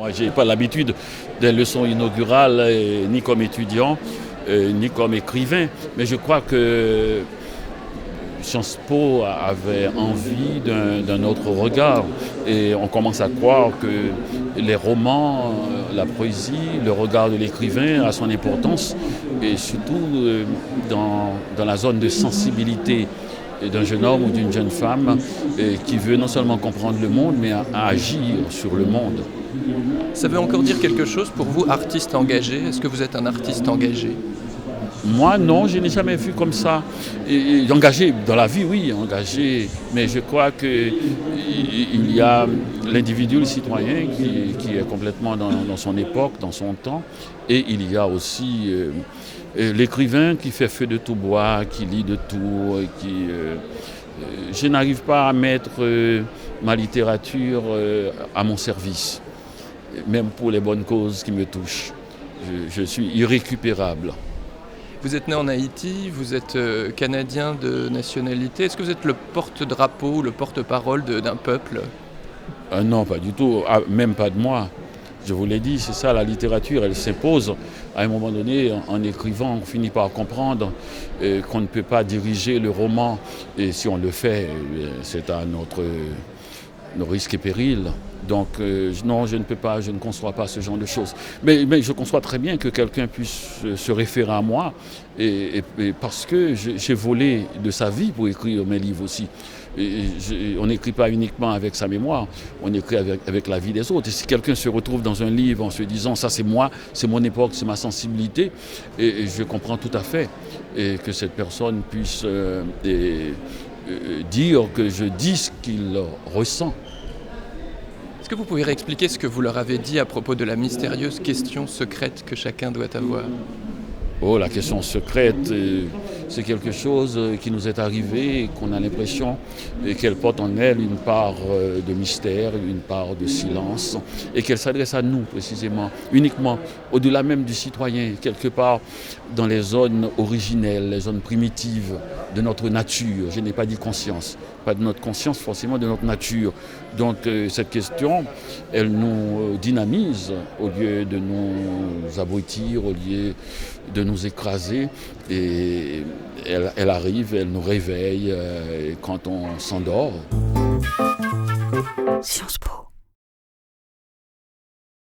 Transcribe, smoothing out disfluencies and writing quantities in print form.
Moi, je n'ai pas l'habitude des leçons inaugurales, ni comme étudiant, ni comme écrivain. Mais je crois que Sciences Po avait envie d'un autre regard. Et on commence à croire que les romans, la poésie, le regard de l'écrivain a son importance. Et surtout dans la zone de sensibilité d'un jeune homme ou d'une jeune femme qui veut non seulement comprendre le monde, mais à agir sur le monde. Ça veut encore dire quelque chose pour vous, artiste engagé? Est-ce que vous êtes un artiste engagé? Moi, non, je n'ai jamais vu comme ça. Et engagé dans la vie, oui, engagé. Mais je crois qu'il y a l'individu, le citoyen, qui est complètement dans son époque, dans son temps. Et il y a aussi l'écrivain qui fait feu de tout bois, qui lit de tout. Je n'arrive pas à mettre ma littérature à mon service, même pour les bonnes causes qui me touchent. Je suis irrécupérable. Vous êtes né en Haïti, vous êtes canadien de nationalité. Est-ce que vous êtes le porte-drapeau, le porte-parole d'un peuple? Non, pas du tout, même pas de moi. Je vous l'ai dit, c'est ça, la littérature, elle s'impose. À un moment donné, en écrivant, on finit par comprendre qu'on ne peut pas diriger le roman. Et si on le fait, c'est à nos risques et périls. Donc non, je ne peux pas, je ne conçois pas ce genre de choses. Mais je conçois très bien que quelqu'un puisse se référer à moi, et parce que j'ai volé de sa vie pour écrire mes livres aussi. On n'écrit pas uniquement avec sa mémoire, on écrit avec la vie des autres. Et si quelqu'un se retrouve dans un livre en se disant « ça c'est moi, c'est mon époque, c'est ma sensibilité », et je comprends tout à fait et que cette personne puisse dire que je dis ce qu'il ressent. Est-ce que vous pouvez réexpliquer ce que vous leur avez dit à propos de la mystérieuse question secrète que chacun doit avoir? Oh, la question secrète, c'est quelque chose qui nous est arrivé et qu'on a l'impression qu'elle porte en elle une part de mystère, une part de silence, et qu'elle s'adresse à nous précisément, uniquement, au-delà même du citoyen, quelque part dans les zones originelles, les zones primitives de notre nature. Je n'ai pas dit conscience, pas de notre conscience, forcément de notre nature. Donc cette question, elle nous dynamise au lieu de nous abrutir, au lieu de nous écraser, et elle arrive, elle nous réveille quand on s'endort. Sciences Po.